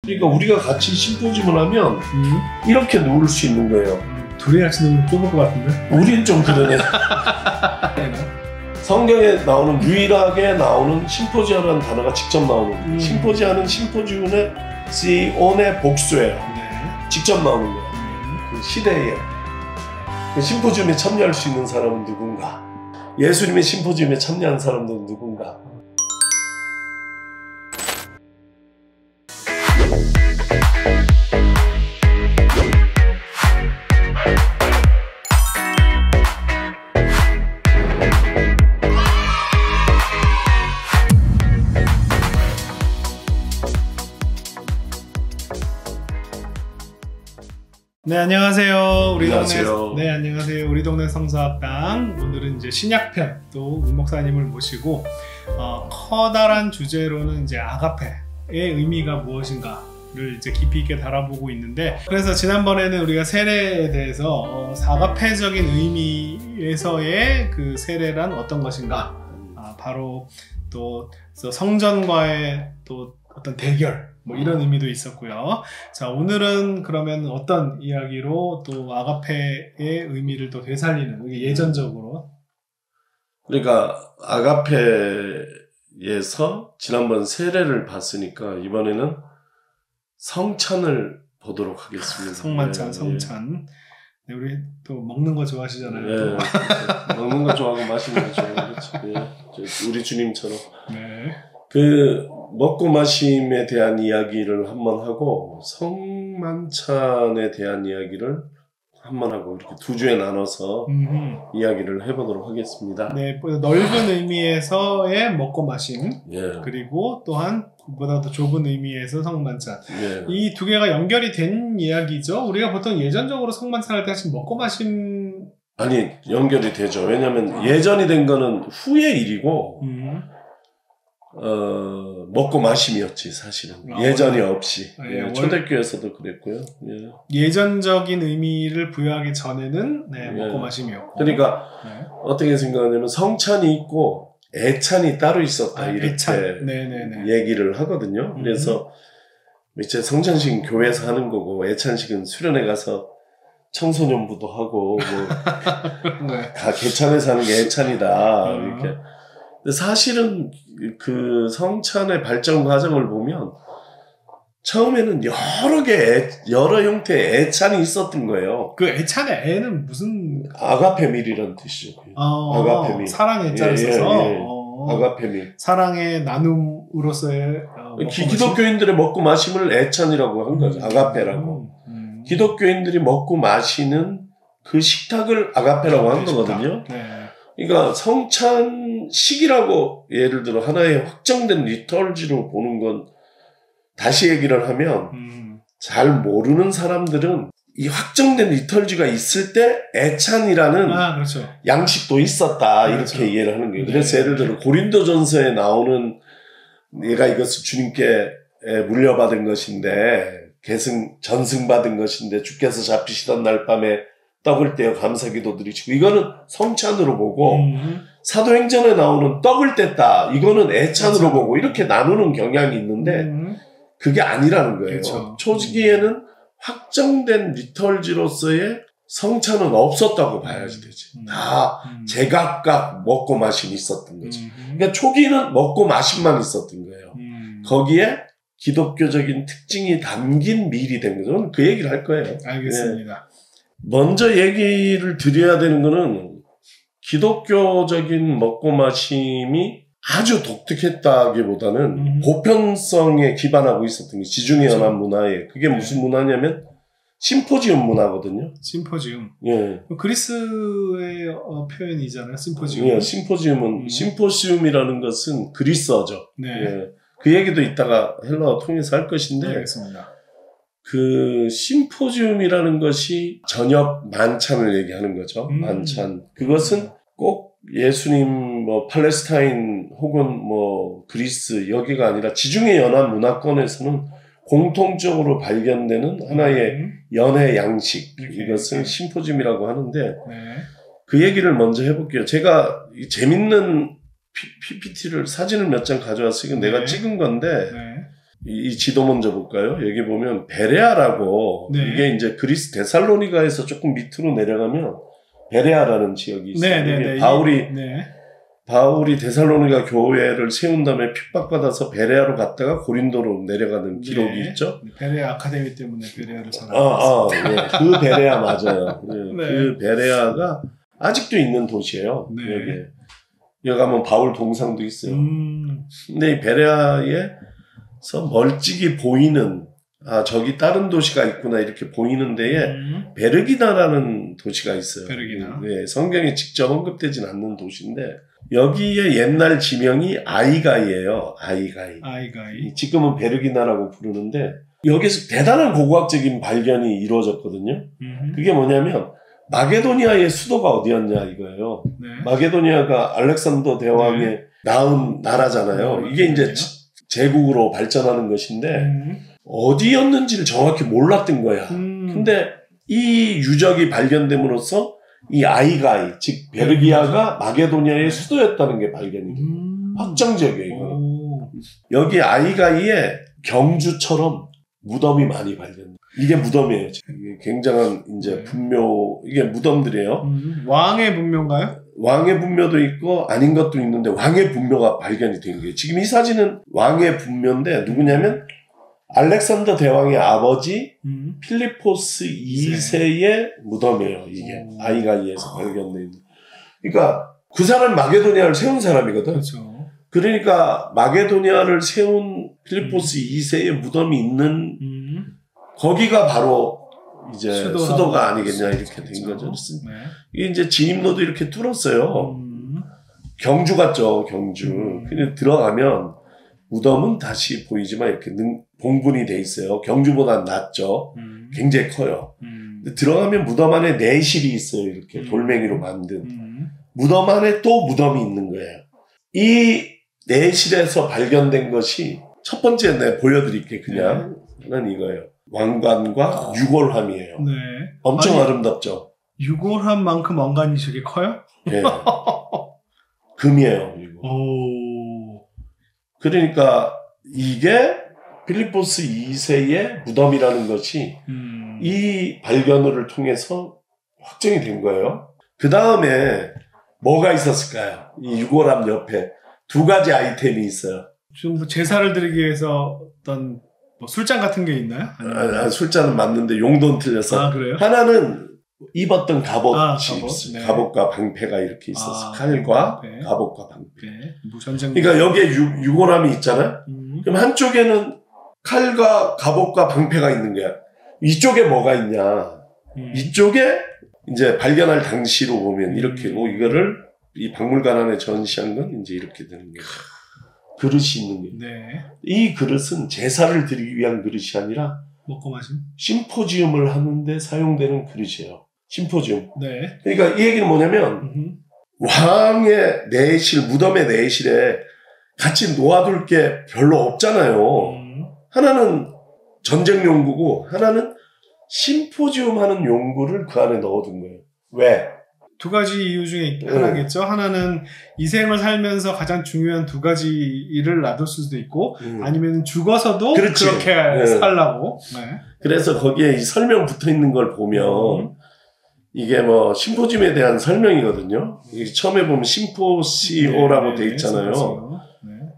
그러니까 우리가 같이 심포지움을 하면 이렇게 누울 수 있는 거예요. 둘이 같이 누우면 좁을 것 같은데? 우린 좀 그러네. 성경에 나오는 유일하게 나오는 심포지아라는 단어가 직접 나오는 심포지아는 심포지움의 시온의 복수예요. 네. 직접 나오는 거예요. 그 시대에 그 심포지움에 참여할 수 있는 사람은 누군가? 예수님의 심포지움에 참여한 사람들은 누군가? 네, 안녕하세요. 안녕하세요. 네, 안녕하세요. 우리 동네 성서학당. 오늘은 이제 신약편 또 우 목사님을 모시고 커다란 주제로는 이제 아가페의 의미가 무엇인가를 이제 깊이 있게 다뤄보고 있는데, 그래서 지난번에는 우리가 세례에 대해서 아가페적인 의미에서의 그 세례란 어떤 것인가, 바로 또 성전과의 또 어떤 대결, 뭐 이런 의미도 있었고요. 자, 오늘은 그러면 어떤 이야기로 또 아가페의 의미를 또 되살리는, 예전적으로. 그러니까 아가페에서 지난번 세례를 봤으니까 이번에는 성찬을 보도록 하겠습니다. 성만찬, 성찬. 네, 우리 또 먹는 거 좋아하시잖아요. 네, 먹는 거 좋아하고 마시는 거 좋아하고, 네, 우리 주님처럼. 네. 그 먹고 마심에 대한 이야기를 한번 하고 성만찬에 대한 이야기를 한번 하고, 이렇게 두 주에 나눠서 이야기를 해보도록 하겠습니다. 네, 넓은 의미에서의 먹고 마심, 예. 그리고 또한 보다 더 좁은 의미에서 성만찬. 예. 이 두 개가 연결이 된 이야기죠. 우리가 보통 예전적으로 성만찬 할 때 사실 먹고 마심, 아니, 연결이 되죠. 왜냐면 예전이 된 거는 후의 일이고 먹고 마심이었지, 사실은. 예전이 없이. 예, 초대교회에서도 그랬고요. 예. 예전적인 의미를 부여하기 전에는 먹고 마심이었고. 그러니까 어떻게 생각하냐면 성찬이 있고 애찬이 따로 있었다, 이렇게 얘기를 하거든요. 그래서 이제 성찬식은 교회에서 하는 거고, 애찬식은 수련회 가서 청소년부도 하고, 뭐 다 개찬에서 하는 게 애찬이다, 이렇게. 근데 사실은 그 성찬의 발전 과정을 보면 처음에는 여러 형태의 애찬이 있었던 거예요. 그 애찬의 애는 무슨? 아가페밀이라는 뜻이죠. 아가페밀. 사랑의 애자를 써서. 아가페밀. 사랑의 나눔으로서의 기독교인들의 먹고 마심을 애찬이라고 한 거죠. 아가페라고. 기독교인들이 먹고 마시는 그 식탁을 아가페라고 한 거거든요. 네. 그러니까 성찬식이라고 예를 들어 하나의 확정된 리터지로 보는 건, 다시 얘기를 하면 잘 모르는 사람들은 이 확정된 리터지가 있을 때 애찬이라는 그렇죠. 양식도 있었다, 그렇죠. 이렇게 이해를 하는 거예요. 그래서 예를 들어 고린도전서에 나오는 내가 이것을 주님께 물려받은 것인데, 전승받은 것인데 주께서 잡히시던 날 밤에 떡을 떼어 감사기도 드리시고, 이거는 성찬으로 보고, 사도행전에 나오는 떡을 뗐다, 이거는 애찬으로 보고, 이렇게 나누는 경향이 있는데 그게 아니라는 거예요. 그렇죠. 초기에는 확정된 리털지로서의 성찬은 없었다고 봐야지 되지. 다 제각각 먹고 마심이 있었던 거지. 그러니까 초기는 먹고 마심만 있었던 거예요. 거기에 기독교적인 특징이 담긴 밀이 된 거죠. 그 얘기를 할 거예요. 알겠습니다. 먼저 얘기를 드려야 되는 거는, 기독교적인 먹고 마심이 아주 독특했다기보다는 보편성에 기반하고 있었던 게 지중해 연합 문화에, 그게 무슨 문화냐면 심포지움 문화거든요. 심포지움. 예. 그리스의 표현이잖아요. 심포지움. 예, 심포지움은 심포시움이라는 것은 그리스어죠. 네. 예. 그 얘기도 이따가 헬라어 통해서 할 것인데, 알겠습니다. 그 심포지움이라는 것이 저녁 만찬을 얘기하는 거죠. 만찬. 그것은 꼭 예수님 뭐 팔레스타인 혹은 뭐 그리스 여기가 아니라 지중해 연합 문화권에서는 공통적으로 발견되는 하나의 연회 양식, 이것을 심포지움이라고 하는데, 그 얘기를 먼저 해볼게요. 제가 재밌는 PPT를, 사진을 몇 장 가져왔으니까 내가 찍은 건데, 이 지도 먼저 볼까요? 여기 보면 베레아라고 네. 이게 이제 그리스 데살로니가에서 조금 밑으로 내려가면 베레아라는 지역이 있어요. 네. 바울이 데살로니가 교회를 세운 다음에 핍박받아서 베레아로 갔다가 고린도로 내려가는 기록이 있죠. 베레아 아카데미 때문에 베레아를 살아봤어요. 네. 그 베레아 맞아요. 그 베레아가 아직도 있는 도시예요. 여기 가면 바울 동상도 있어요. 근데 이 베레아에서 멀찍이 보이는 저기 다른 도시가 있구나 이렇게 보이는 데에 베르기나라는 도시가 있어요. 베르기나. 네, 성경에 직접 언급되진 않는 도시인데 여기에 옛날 지명이 아이가이예요. 아이가이. 지금은 베르기나라고 부르는데 여기서 대단한 고고학적인 발견이 이루어졌거든요. 그게 뭐냐면 마게도니아의 수도가 어디였냐 이거예요. 네. 마게도니아가 알렉산더 대왕의 낳은 나라잖아요. 이게 이제 제국으로 발전하는 것인데 어디였는지를 정확히 몰랐던 거야. 근데 이 유적이 발견됨으로써 이 아이가이, 즉 베르기아가 마게도니아의 수도였다는 게 발견이 돼요. 확정적이에요. 이거는. 여기 아이가이에 경주처럼 무덤이 많이 발견돼요. 이게 무덤이에요. 이게 굉장한 이제 분묘, 이게 무덤들이에요. 왕의 분묘인가요? 왕의 분묘도 있고 아닌 것도 있는데 왕의 분묘가 발견이 된 거예요. 지금 이 사진은 왕의 분묘인데 누구냐면 알렉산더 대왕의 아버지 필리포스 2세의 무덤이에요. 이게 아이가이에서 발견된. 그러니까 그 사람 마게도니아를 세운 사람이거든. 그렇죠. 그러니까 마게도니아를 세운 필리포스 2세의 무덤이 있는 거기가 바로 이제 수도가 아니겠냐 이렇게 된 거죠. 네. 이게 이제 진입로도 이렇게 뚫었어요. 경주 같죠, 경주. 근데 들어가면 무덤은 다시 보이지만 이렇게 봉분이 돼 있어요. 경주보다 낫죠. 굉장히 커요. 근데 들어가면 무덤 안에 내실이 있어요. 이렇게 돌멩이로 만든. 무덤 안에 또 무덤이 있는 거예요. 이 내실에서 발견된 것이 첫 번째 내가 보여드릴게 그냥. 는 이거예요. 왕관과 유골함이에요. 네. 엄청 아름답죠. 유골함만큼 왕관이 저게 커요? 네. 금이에요. 이거. 오. 그러니까 이게 필리포스 2세의 무덤이라는 것이 이 발견을 통해서 확정이 된 거예요. 그 다음에 뭐가 있었을까요? 이 유골함 옆에 두 가지 아이템이 있어요. 좀 뭐 제사를 드리기 위해서 어떤 뭐 술잔 같은 게 있나요? 술잔은 맞는데 용도는 틀려서. 그래요? 하나는 입었던 갑옷이 있어요. 네. 갑옷과 방패가 이렇게 있었어요. 칼과 갑옷과 방패. 뭐 전쟁. 그러니까 여기에 유골함이 있잖아요. 그럼 한쪽에는 칼과 갑옷과 방패가 있는 거야. 이쪽에 뭐가 있냐? 이쪽에 이제 발견할 당시로 보면 이렇게고 이거를 이 박물관 안에 전시한 건 이제 이렇게 되는 거예요. 그릇이 있는 거예요. 네. 이 그릇은 제사를 드리기 위한 그릇이 아니라 먹고 마신 심포지움을 하는데 사용되는 그릇이에요. 심포지움. 네. 그러니까 이 얘기는 뭐냐면 왕의 내실, 무덤의 내실에 같이 놓아둘 게 별로 없잖아요. 하나는 전쟁 용구고 하나는 심포지움 하는 용구를 그 안에 넣어둔 거예요. 왜? 두 가지 이유 중에 하나겠죠. 하나는 이 생을 살면서 가장 중요한 두 가지 일을 놔둘 수도 있고 아니면 죽어서도 그렇지. 그렇게 살라고. 네. 그래서 거기에 이 설명 붙어 있는 걸 보면 이게 뭐 심포지움에 대한 설명이거든요. 이게 처음에 보면 심포시오라고 돼 있잖아요.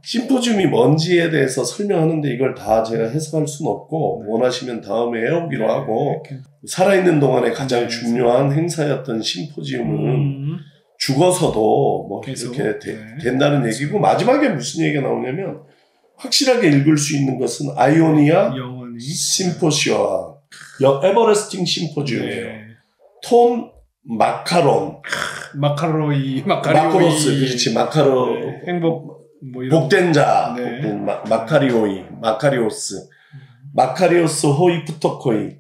심포지움이 뭔지에 대해서 설명하는데 이걸 다 제가 해석할 수는 없고 원하시면 다음에 해오기로 하고 살아있는 동안에 가장 중요한 행사였던 심포지움은 죽어서도 뭐 이렇게 된다는 얘기고 마지막에 무슨 얘기가 나오냐면 확실하게 읽을 수 있는 것은 아이오니아 심포시아 에버레스팅 심포지움이에요. 톰 마카로스 그렇지 행복 뭐 이런 복된 자 마카리오스 호이프토코이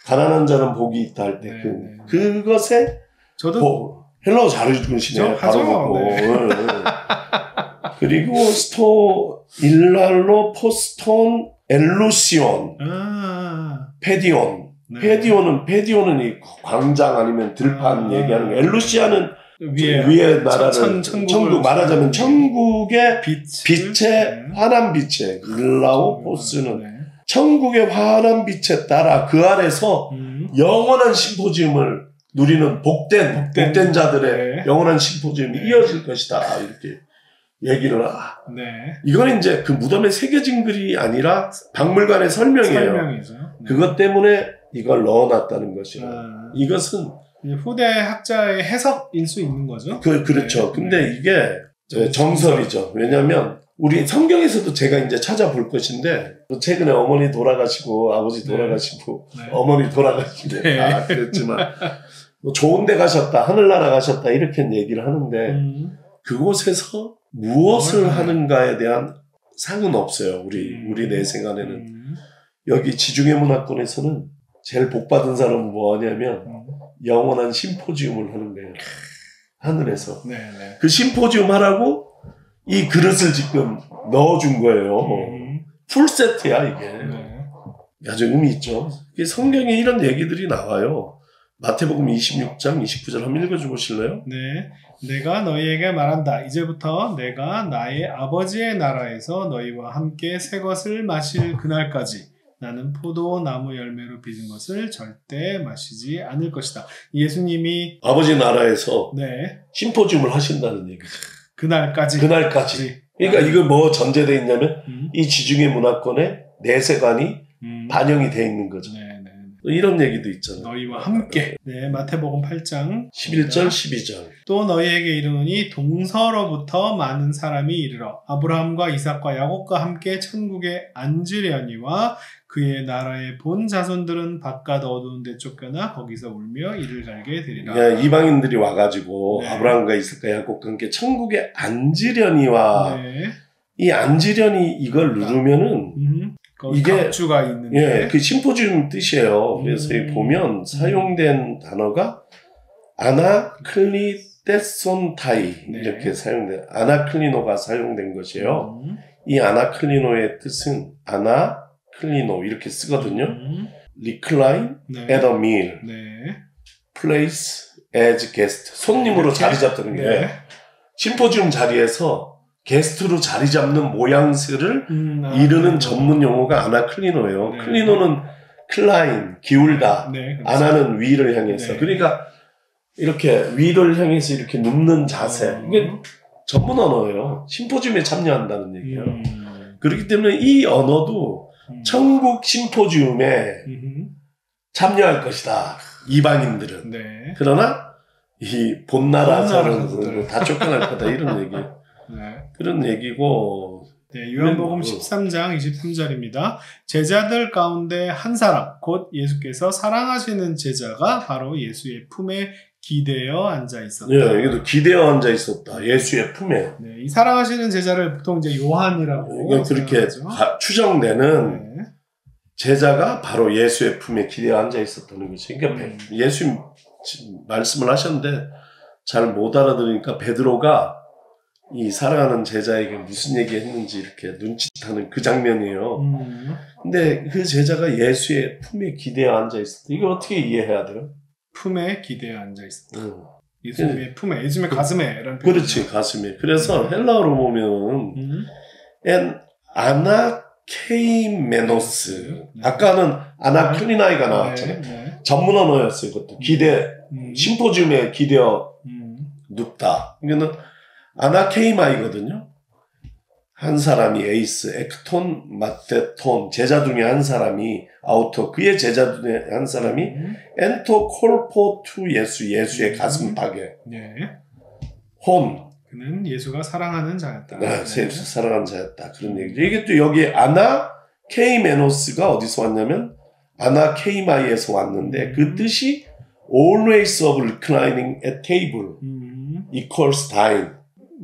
가난한 자는 복이 있다 할 때 그것에 저도 헬라어 잘 읽으시네요. 바로 보고 그리고 일랄로 포스톤 엘루시온 페디온은 이 광장 아니면 들판 얘기하는 거. 엘루시아는 위에 나라를 천국 말하자면 천국의 빛의 환한 빛에 글라오포스는 천국의 환한 빛에 따라 그 아래서 영원한 심포지움을 누리는 복된 자들의 영원한 심포지움이 이어질 것이다. 이렇게 얘기를 이건 이제 그 무덤에 새겨진 글이 아니라 박물관의 설명이에요. 그것 때문에 이걸 넣어놨다는 것이라. 이것은 후대 학자의 해석일 수 있는 거죠. 그렇죠. 근데 이게 정설이죠. 왜냐하면 우리 성경에서도 제가 이제 찾아볼 것인데 최근에 어머니 돌아가시고 아버지 돌아가시고 어머니 돌아가시고 그랬지만 뭐 좋은 데 가셨다, 하늘나라 가셨다 이렇게 얘기를 하는데 그곳에서 무엇을 하는가에 대한 상은 없어요. 우리 내생안에는. 여기 지중해 문화권에서는 제일 복받은 사람은 뭐하냐면 영원한 심포지움을 하는 거예요. 하늘에서. 그 심포지움 하라고 이 그릇을 지금 넣어준 거예요. 풀세트야 이게. 아주 의미 있죠. 성경에 이런 얘기들이 나와요. 마태복음 26장 29절 한번 읽어줘 보실래요? 네. 내가 너희에게 말한다. 이제부터 내가 나의 아버지의 나라에서 너희와 함께 새 것을 마실 그날까지 나는 포도나무 열매로 빚은 것을 절대 마시지 않을 것이다. 예수님이 아버지 나라에서 심포지움을 하신다는 얘기죠. 그날까지. 그러니까 이거 뭐 전제되어 있냐면 이 지중해 문화권의 내세관이 반영이 되어 있는 거죠. 이런 얘기도 있잖아요. 너희와 함께. 마태복음 8장 11절 12절. 또 너희에게 이르노니 동서로부터 많은 사람이 이르러 아브라함과 이삭과 야곱과 함께 천국에 앉으려니와 그의 나라의 본 자손들은 바깥 어두운 데 쫓겨나 거기서 울며 이를 갈게 되리라. 이방인들이 와가지고 아브라함과 이삭과 야곱과 함께 천국에 앉으려니와 이 앉으려니 이걸 누르면은 이게 주가 있는데 그 심포지움 뜻이에요. 그래서 보면 사용된 단어가 아나클리테손타이 이렇게 사용된 아나클리노가 사용된 것이에요. 이 아나클리노의 뜻은 아나클리노 이렇게 쓰거든요. Recline at a meal, place as guest 손님으로 자리 잡다는 게 심포지움 자리에서 게스트로 자리 잡는 모양새를 이르는 전문 용어가 아나클리노예요. 클리노는 클라인, 기울다. 아나는 위를 향해서. 그러니까 이렇게 위를 향해서 이렇게 눕는 자세. 이게 전문 언어예요. 심포지움에 참여한다는 얘기예요. 그렇기 때문에 이 언어도 천국 심포지움에 참여할 것이다. 이방인들은. 그러나 이 본나라 사람들은 다 쫓겨날 거다. 이런 얘기예요. 그런 얘기고 요한복음 13장 23절입니다. 제자들 가운데 한 사람 곧 예수께서 사랑하시는 제자가 바로 예수의 품에 기대어 앉아 있었다. 여기도 기대어 앉아 있었다. 예수의 품에. 이 사랑하시는 제자를 보통 이제 요한이라고 그렇게 추정되는 제자가 바로 예수의 품에 기대어 앉아 있었다는 거죠. 그러니까 예수님 말씀을 하셨는데 잘 못 알아들으니까 베드로가 이 사랑하는 제자에게 무슨 얘기 했는지 이렇게 눈짓하는 그 장면이에요. 근데 그 제자가 예수의 품에 기대어 앉아 있었다. 이걸 어떻게 이해해야 돼요? 품에 기대어 앉아 있었다. 예수님의 품에, 예수님의 가슴에. 그렇지, 가슴에. 그래서 헬라어로 보면 엔 아나케이메노스. 아까는 아나클리나이가 나왔잖아요. 전문 언어였어요. 그것도 기대, 심포지움에 기대어 눕다. 이거는 아나케이마이거든요. 한 사람이 에이스, 엑톤, 마테톤 제자 중에 한 사람이 아우토, 그의 제자 중에 한 사람이 엔토 콜포 투 예수의 가슴팍에 혼 그는 예수가 사랑하는 자였다. 예수 사랑하는 자였다. 그런 얘기죠. 이게 또 여기 아나케이메노스가 어디서 왔냐면 아나케이마이에서 왔는데 그 뜻이 always of reclining at table equals dine.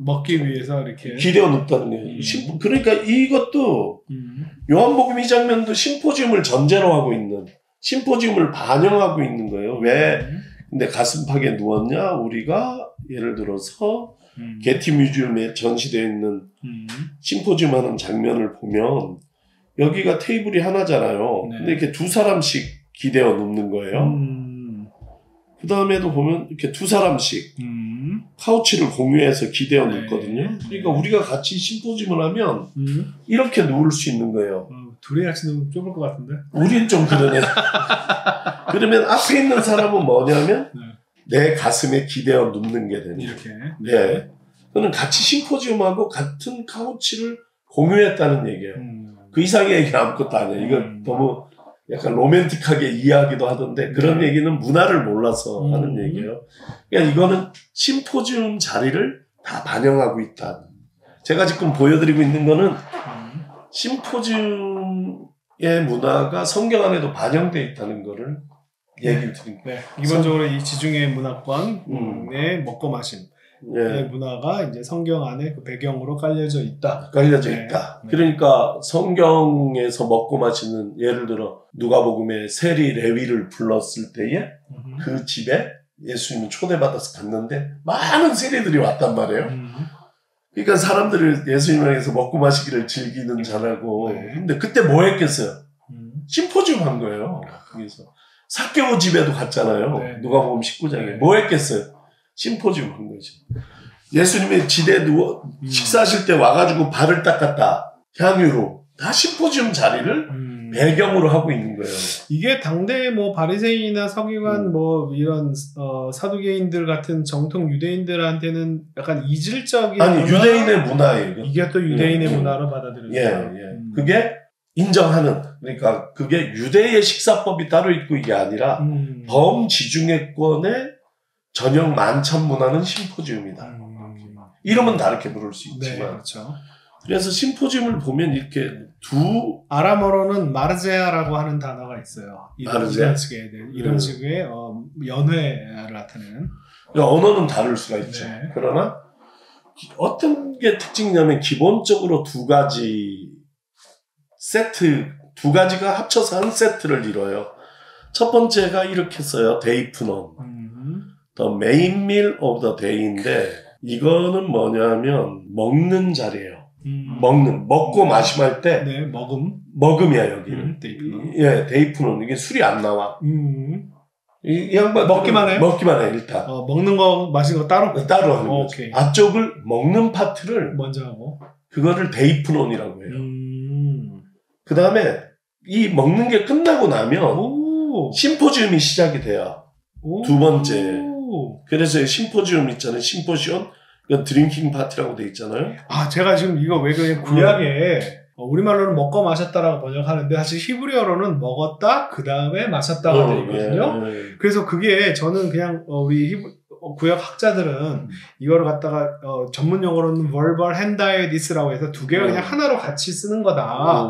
먹기 위해서 이렇게 기대어 눕다는 거예요. 그러니까 이것도 요한복음 이 장면도 심포지움을 전제로 하고 있는, 심포지움을 반영하고 있는 거예요. 왜 근데 가슴팍에 누웠냐? 우리가 예를 들어서 게티 뮤지엄에 전시되어 있는 심포지움 하는 장면을 보면 여기가 테이블이 하나잖아요. 근데 이렇게 두 사람씩 기대어 눕는 거예요. 그 다음에도 보면 이렇게 두 사람씩 카우치를 공유해서 기대어 놓거든요. 그러니까 우리가 같이 심포지움을 하면 이렇게 누울 수 있는 거예요. 둘이 같이 누우면 좁을 것 같은데? 우린 좀 그러네. 그러면 앞에 있는 사람은 뭐냐면 내 가슴에 기대어 눕는 게 되는 거예요. 이렇게. 네. 그는 같이 심포지움하고 같은 카우치를 공유했다는 얘기예요. 그 이상의 얘기는 아무것도 아니에요. 이건 너무 약간 로맨틱하게 이해하기도 하던데 그런 얘기는 문화를 몰라서 하는 얘기예요. 그러니까 이거는 심포지움 자리를 다 반영하고 있다. 제가 지금 보여드리고 있는 거는 심포지움의 문화가 성경 안에도 반영되어 있다는 거를 얘기를 드립니다. 네. 기본적으로 이 지중해 문화권의 먹고 마심 문화가 이제 성경 안에 그 배경으로 깔려져 있다. 깔려져 있다. 그러니까 성경에서 먹고 마시는 예를 들어 누가복음에 세리 레위를 불렀을 때에 그 집에 예수님은 초대받아서 갔는데 많은 세리들이 왔단 말이에요. 그러니까 사람들을 예수님을 위해서 먹고 마시기를 즐기는 자라고. 근데 그때 뭐 했겠어요? 심포지움 한 거예요. 그래서 삭개오 집에도 갔잖아요. 누가복음 19장에. 뭐 했겠어요? 심포지움 한 거죠. 예수님의 지대에 누워 식사하실 때 와가지고 발을 닦았다. 향유로. 다 심포지움 자리를 배경으로 하고 있는 거예요. 이게 당대 뭐 바리새인이나 서기관 뭐 이런 사두개인들 같은 정통 유대인들한테는 약간 이질적인 아니 문화? 유대인의 문화예요. 이게 또 유대인의 문화로 받아들여져요. 그게 인정하는, 그러니까 그게 유대의 식사법이 따로 있고 이게 아니라 범지중해권의 전형 만찬 문화는 심포지움이다. 이름은 다르게 부를 수 있지만. 네, 그렇죠. 그래서 심포지움을 보면 이렇게 아람어로는 마르제아라고 하는 단어가 있어요. 이런 식의 연회를 나타내는. 그러니까 언어는 다를 수가 있죠. 그러나 어떤 게 특징이냐면 기본적으로 두 가지가 합쳐서 한 세트를 이뤄요. 첫 번째가 이렇게 써요. 데이프논. The main meal of the day인데 이거는 뭐냐면 먹는 자리예요. 먹고 마심할 때 먹음이야 여기는. 데이프논. 이게 술이 안 나와. 이 양반 먹기만 해요? 먹기만 해 일단. 먹는 거 마시는 거 따로 하는 거죠. 앞쪽을 먹는 파트를 먼저 하고 그거를 데이프논이라고 해요. 그 다음에 이 먹는 게 끝나고 나면 심포지움이 시작이 돼요. 두 번째. 그래서 심포지움 있잖아요. 심포지움. 이건 드링킹 파티라고 돼 있잖아요. 제가 지금 이거 왜 그냥 구약에 우리말로는 먹고 마셨다라고 번역하는데 사실 히브리어로는 먹었다 그 다음에 마셨다가 돼 있거든요. 그래서 그게 저는 그냥 우리 구약 학자들은 이거를 갖다가 전문 용어로는 verbal hendiadis라고 해서 두 개가 그냥 하나로 같이 쓰는 거다.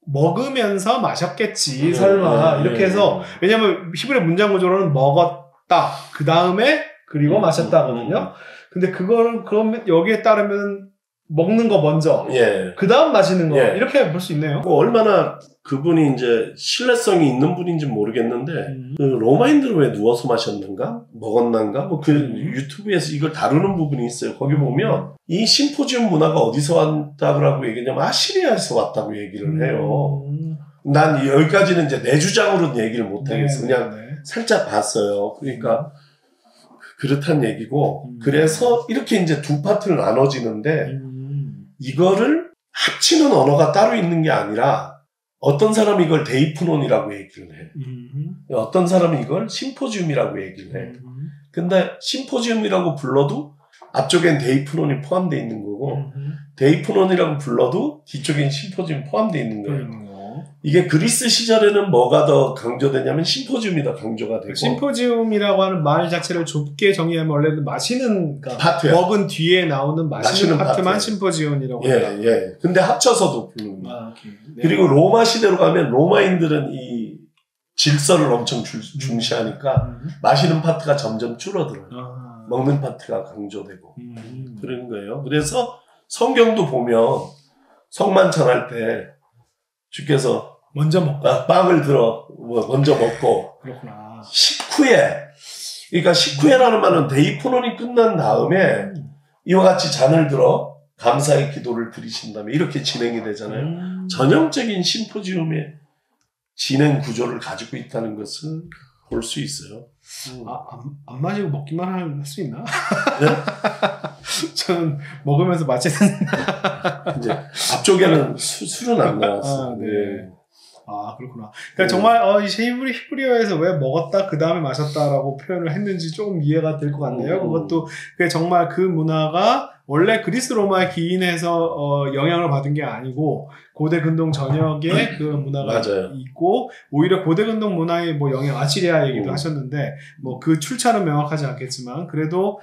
먹으면서 마셨겠지 설마 이렇게 해서, 왜냐면 히브리 문장 구조로는 먹었다 그 다음에 그리고 마셨다거든요. 근데 그거는 그러면 여기에 따르면 먹는 거 먼저, 그 다음 마시는 거 이렇게 볼 수 있네요. 얼마나 그분이 이제 신뢰성이 있는 분인지 모르겠는데 그 로마인들은 왜 누워서 마셨는가 먹었는가 뭐 그 유튜브에서 이걸 다루는 부분이 있어요. 거기 보면 이 심포지움 문화가 어디서 왔다고 얘기하냐면 아시리아에서 왔다고 얘기를 해요. 난 여기까지는 이제 내 주장으로는 얘기를 못 하겠어. 그냥 살짝 봤어요. 그러니까 그렇단 얘기고, 그래서 이렇게 이제 두 파트를 나눠지는데 이거를 합치는 언어가 따로 있는 게 아니라 어떤 사람이 이걸 데이프논이라고 얘기를 해. 어떤 사람이 이걸 심포지움이라고 얘기를 해. 근데 심포지움이라고 불러도 앞쪽엔 데이프논이 포함되어 있는 거고 데이프논이라고 불러도 뒤쪽엔 심포지움 포함되어 있는 거예요. 이게 그리스 시절에는 뭐가 더 강조되냐면 심포지움이 더 강조가 되고, 심포지움이라고 하는 말 자체를 좁게 정의하면 원래는 마시는 파트야. 먹은 뒤에 나오는 마시는 파트만 심포지움이라고 해요. 근데 합쳐서도 부르는 거예요. 그리고 로마 시대로 가면 로마인들은 이 질서를 엄청 중시하니까 마시는 파트가 점점 줄어들어요. 먹는 파트가 강조되고 그런 거예요. 그래서 성경도 보면 성만찬 할 때 주께서 먼저 먹고 빵을 들어 먼저 먹고, 그렇구나. 그러니까 식후에라는 말은 데이프논이 끝난 다음에 이와 같이 잔을 들어 감사의 기도를 드리신 다음에 이렇게 진행이 되잖아요. 전형적인 심포지움의 진행 구조를 가지고 있다는 것은 볼 수 있어요. 안 마시고 먹기만 할 수 있나? 네? 저는 먹으면서 마시는 이제 앞쪽에는 술은 안 나왔어요. 네. 그렇구나. 그러니까 정말 이 히브리어에서 왜 먹었다 그 다음에 마셨다라고 표현을 했는지 조금 이해가 될 것 같네요. 그것도 정말 그 문화가 원래 그리스 로마에 기인해서 영향을 받은 게 아니고 고대 근동 전역에 그 문화가 맞아요. 있고 오히려 고대 근동 문화의 뭐 영향 아시리아 얘기도 하셨는데 뭐 그 출처는 명확하지 않겠지만 그래도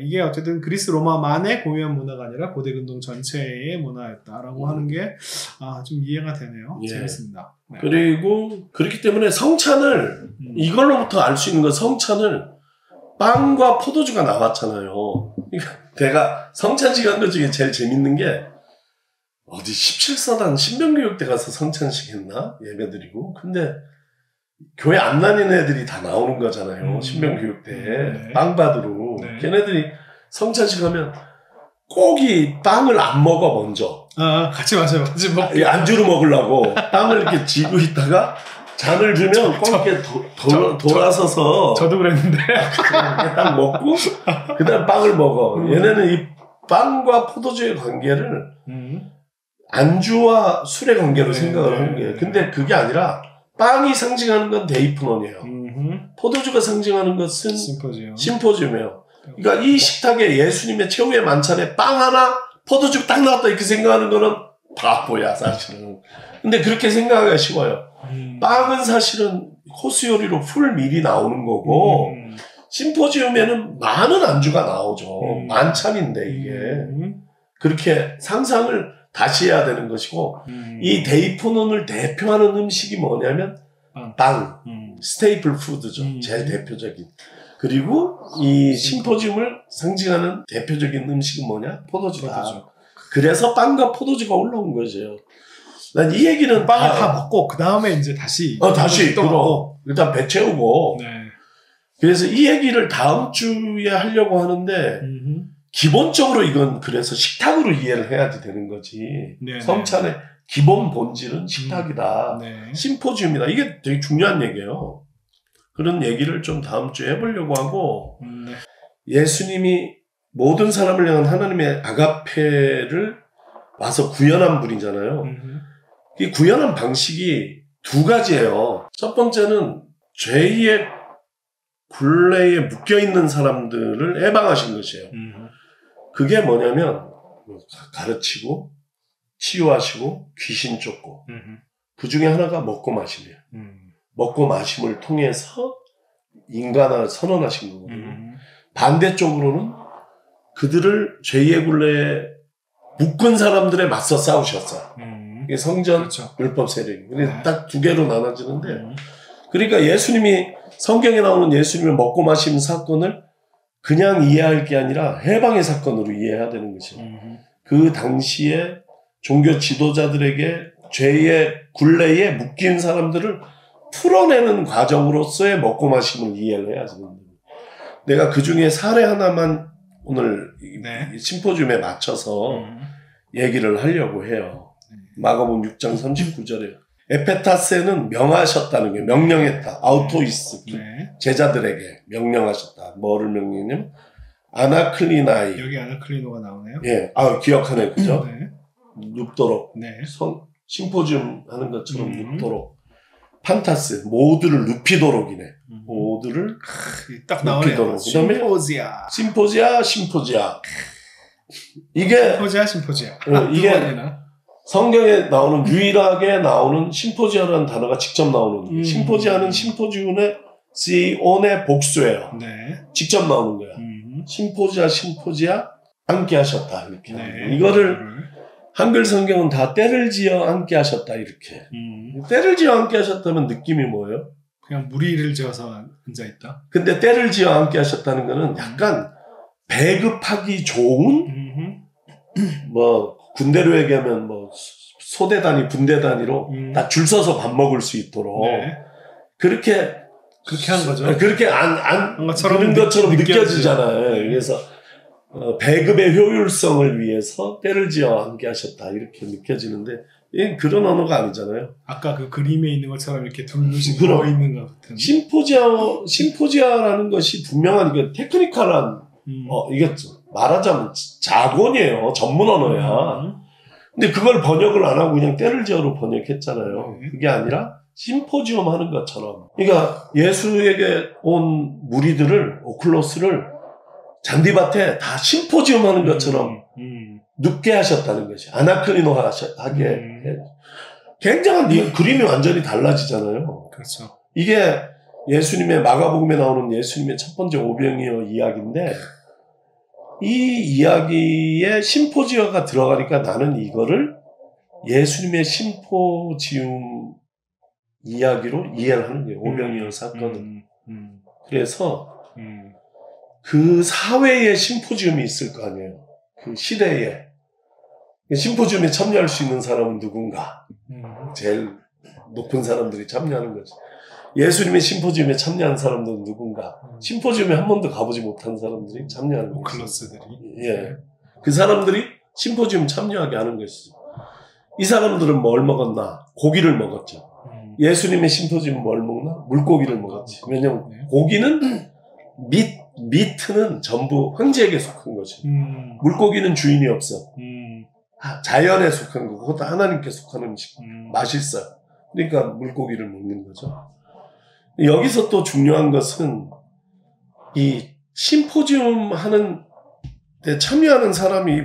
이게 어쨌든 그리스 로마만의 고유한 문화가 아니라 고대 근동 전체의 문화였다라고 하는 게 좀 이해가 되네요. 예. 재밌습니다. 네. 그리고 그렇기 때문에 성찬을 이걸로부터 알 수 있는 건 성찬을 빵과 포도주가 나왔잖아요. 내가 성찬식 한 것 중에 제일 재밌는 게 어디 17사단 신병교육 때 가서 성찬식 했나? 예배드리고. 근데 교회 안 다니는 애들이 다 나오는 거잖아요. 신병교육 때. 네. 빵 받으러. 네. 걔네들이 성찬식 하면 꼭 이 빵을 안 먹어 먼저. 같이 마셔요. 같이 먹고. 안주로 먹으려고 빵을 이렇게 쥐고 있다가 잔을 주면 꼭 이렇게 돌아서서 저도 그랬는데 이렇게 딱 먹고 그 다음 빵을 먹어. 얘네는 이 빵과 포도주의 관계를 안주와 술의 관계로 생각을 하는 거예요. 근데 그게 아니라 빵이 상징하는 건 데이프논이에요. 포도주가 상징하는 것은 심포지움이에요. 그러니까 이 식탁에 예수님의 최후의 만찬에 빵 하나 포도주 딱 나왔다 이렇게 생각하는 거는 바보야 사실은. 근데 그렇게 생각하기가 쉬워요. 빵은 사실은 코스 요리로 풀 미리 나오는 거고 심포지움에는 많은 안주가 나오죠. 만찬인데 이게 그렇게 상상을 다시 해야 되는 것이고 이 데이프논을 대표하는 음식이 뭐냐면 빵, 스테이플 푸드죠. 제일 대표적인. 그리고 이 심포지움을 상징하는 대표적인 음식은 뭐냐? 포도주다. 그래서 빵과 포도주가 올라온 거죠. 난 이 얘기는 빵을 다 먹고 그 다음에 이제 다시 일단 배 채우고. 네. 그래서 이 얘기를 다음 주에 하려고 하는데 기본적으로 이건 그래서 식탁으로 이해를 해야지 되는 거지. 네네. 성찬의 기본 본질은 식탁이다. 네. 심포지움이다. 이게 되게 중요한 얘기예요. 그런 얘기를 좀 다음 주에 해보려고 하고 네. 예수님이 모든 사람을 향한 하나님의 아가페를 와서 구현한 분이잖아요. 이 구현한 방식이 두 가지예요. 첫 번째는 죄의 굴레에 묶여있는 사람들을 해방하신 것이에요. 그게 뭐냐면 가르치고 치유하시고 귀신 쫓고 그 중에 하나가 먹고 마심이에요. 먹고 마심을 통해서 인간을 선언하신 거거든요. 반대쪽으로는 그들을 죄의 굴레에 묶은 사람들에 맞서 싸우셨어요. 이게 성전, 그렇죠. 율법 세력이. 근데 딱 두 개로 나눠지는데 그러니까 예수님이 성경에 나오는 예수님의 먹고 마심 사건을 그냥 이해할 게 아니라 해방의 사건으로 이해해야 되는 것이에요. 그 당시에 종교 지도자들에게 죄의 굴레에 묶인 사람들을 풀어내는 과정으로서의 먹고 마심을 이해를 해야지. 내가 그 중에 사례 하나만 오늘 심포지움에 맞춰서 얘기를 하려고 해요. 마가복음 6장 39절에 에페타세는 명하셨다는 게 명령했다. 아우토이스 제자들에게 명령하셨다. 뭐를 명령했냐면 아나클리나이. 여기 아나클리노가 나오네요. 예, 기억하네, 그죠? 눕도록 심포지움 하는 것처럼 눕도록 판타스 모두를 눕히도록이네. 모두를 딱 나오네요. 심포지아. 이게 심포지아. 이게 성경에 나오는 유일하게 나오는 심포지아라는 단어가 직접 나오는 심포지아는 심포지온의 복수예요. 직접 나오는 거야. 심포지아 함께 하셨다 이렇게. 이거를 한글 성경은 다 때를 지어 함께 하셨다 이렇게. 때를 지어 함께 하셨다면 느낌이 뭐예요? 그냥 무리를 지어서 앉아 있다. 근데 때를 지어 함께 하셨다는 거는 약간 배급하기 좋은 뭐 군대로 얘기하면 뭐 소대 단위, 분대 단위로 다 줄 서서 밥 먹을 수 있도록 그렇게 한 거죠. 그렇게 그런 것처럼 느껴지잖아요. 그래서 배급의 효율성을 위해서 때를 지어 함께 하셨다 이렇게 느껴지는데 그런 언어가 아니잖아요. 아까 그 그림에 있는 것처럼 이렇게 둘루씩 들어 있는 것 같은. 심포지아라는 것이 분명한 이게 테크니컬한 이게 말하자면 자본이에요. 전문 언어야. 근데 그걸 번역을 안 하고 그냥 때를 지어로 번역했잖아요. 그게 아니라 심포지엄 하는 것처럼. 그러니까 예수에게 온 무리들을 오클로스를 잔디밭에 다 심포지엄 하는 것처럼 눕게 하셨다는 것이 아나크리노 하게 굉장한 그림이 완전히 달라지잖아요. 그렇죠. 이게 예수님의 마가복음에 나오는 예수님의 첫 번째 오병이어 이야기인데 이 이야기에 심포지어가 들어가니까 나는 이거를 예수님의 심포지움 이야기로 이해를 하는 거예요. 오병이어 사건은. 그래서 그 사회에 심포지움이 있을 거 아니에요. 그 시대에. 심포지움에 참여할 수 있는 사람은 누군가? 제일 높은 사람들이 참여하는 거지. 예수님의 심포지움에 참여한 사람들은 누군가? 심포지움에 한 번도 가보지 못한 사람들이 참여하는 거지. 오클로스들이. 예. 그 사람들이 심포지움 참여하게 하는 것이죠. 이 사람들은 뭘 먹었나? 고기를 먹었죠. 예수님의 심포지움은 뭘 먹나? 물고기를 먹었지. 왜냐면 고기는 미트는 전부 황제에게 속한 거지. 물고기는 주인이 없어. 자연에 속한 거고 그것도 하나님께 속한 음식. 맛있어요. 그러니까 물고기를 먹는 거죠. 여기서 또 중요한 것은 이 심포지움 하는 데 참여하는 사람이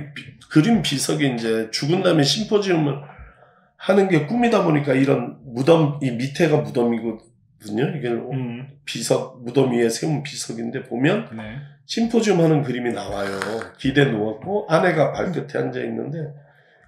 그림 비석이 이제 죽은 다음에 심포지움을 하는 게 꿈이다 보니까 이런 무덤, 이 밑에가 무덤이거든요. 이게 비석, 무덤 위에 세운 비석인데 보면 심포지움 하는 그림이 나와요. 기대 누웠고 아내가 발끝에 앉아 있는데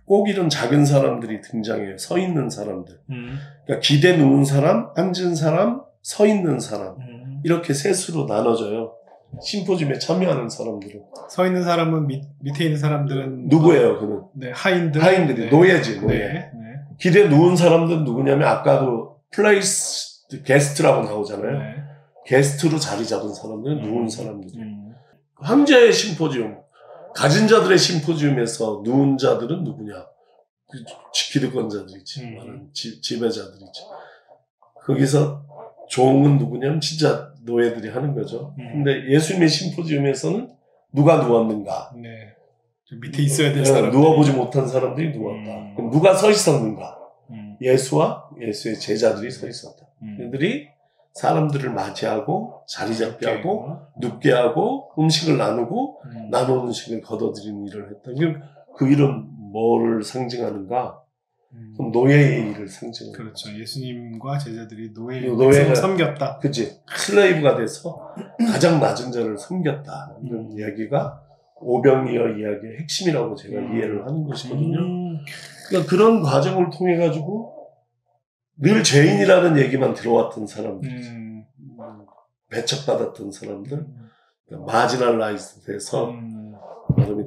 꼭 이런 작은 사람들이 등장해요. 서 있는 사람들. 그러니까 기대 누운 사람, 앉은 사람, 서 있는 사람. 이렇게 셋으로 나눠져요. 심포지움에 참여하는 사람들은. 서 있는 사람은 밑에 있는 사람들은 누구예요, 그는? 네, 하인들. 하인들이. 네. 노예지, 노예. 네. 기대 누운 사람들은 누구냐면 아까도 플레이스 게스트라고 나오잖아요. 네. 게스트로 자리 잡은 사람들은 누운 사람들이에요. 황제의 심포지움, 가진 자들의 심포지움에서 누운 자들은 누구냐? 기득권자들이지. 지배자들이지. 거기서 종은 누구냐면 진짜 노예들이 하는 거죠. 근데 예수님의 심포지움에서는 누가 누웠는가? 네. 밑에 있어야 될 사람. 누워보지 못한 사람들이 누웠다. 그럼 누가 서 있었는가? 예수와 예수의 제자들이 서 있었다. 그들이 사람들을 맞이하고 자리 잡게 하고 눕게 하고 음식을 나누고 나눈 음식을 거둬들이는 일을 했다. 그 일은 뭐를 상징하는가? 그럼 노예의 일을 상징하는 그렇죠. 예수님과 제자들이 노예가 섬겼다. 그치. 슬레이브가 돼서 가장 낮은 자를 섬겼다. 이런 이야기가 오병이어 이야기의 핵심이라고 제가 이해를 하는 것이거든요. 그러니까 그런 과정을 통해 가지고 늘 죄인이라는 얘기만 들어왔던 사람들이죠. 배척받았던 사람들, 마지널라이즈돼서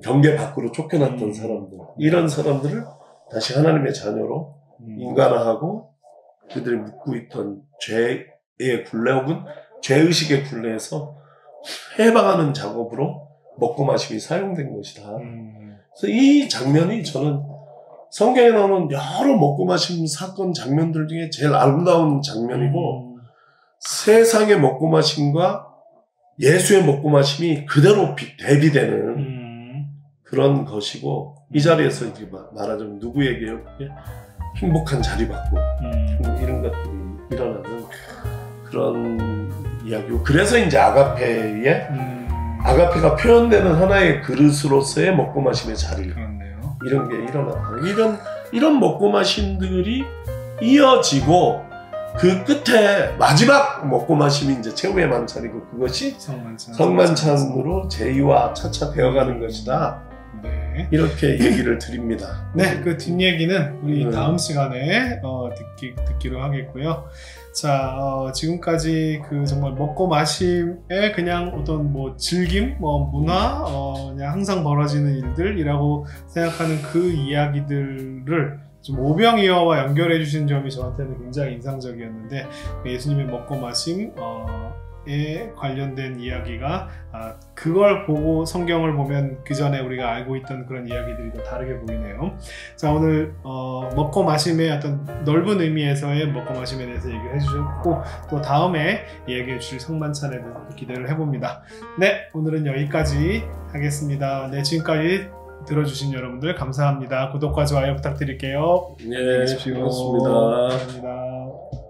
경계 밖으로 쫓겨났던 사람들, 이런 사람들을 다시 하나님의 자녀로 인간화하고 그들이 묻고 있던 죄의 굴레 혹은 죄의식의 굴레에서 해방하는 작업으로 먹고 마심이 사용된 것이다. 그래서 이 장면이 저는 성경에 나오는 여러 먹고 마심 사건 장면들 중에 제일 아름다운 장면이고 세상의 먹고 마심과 예수의 먹고 마심이 그대로 대비되는 그런 것이고 이 자리에서 이제 말하자면 누구에게요? 행복한 자리받고 이런 것들이 일어나는 그런 이야기고 그래서 이제 아가페가 표현되는 하나의 그릇으로서의 먹고 마심의 자리 이런 게 일어나요. 이런 먹고 마심들이 이어지고 그 끝에 마지막 먹고 마심이 이제 최후의 만찬이고 그것이 성만찬으로 제의와 차차 되어가는 것이다. 네. 이렇게 얘기를 드립니다. 네, 그 뒷얘기는 우리 다음 시간에 듣기로 하겠고요. 자, 지금까지 그 정말 먹고 마심의 그냥 어떤 뭐 즐김, 문화, 그냥 항상 벌어지는 일들이라고 생각하는 그 이야기들을 좀 오병이어와 연결해 주신 점이 저한테는 굉장히 인상적이었는데 예수님의 먹고 마심에 성찬에 관련된 이야기가 그걸 보고 성경을 보면 그 전에 우리가 알고 있던 그런 이야기들이 또 다르게 보이네요. 자, 오늘 먹고 마심의 어떤 넓은 의미에서의 먹고 마심에 대해서 얘기를 해주셨고, 또 다음에 얘기해 주실 성만찬에 대해서 기대를 해봅니다. 네, 오늘은 여기까지 하겠습니다. 네, 지금까지 들어주신 여러분들 감사합니다. 구독과 좋아요 부탁드릴게요. 네, 고맙습니다. 감사합니다.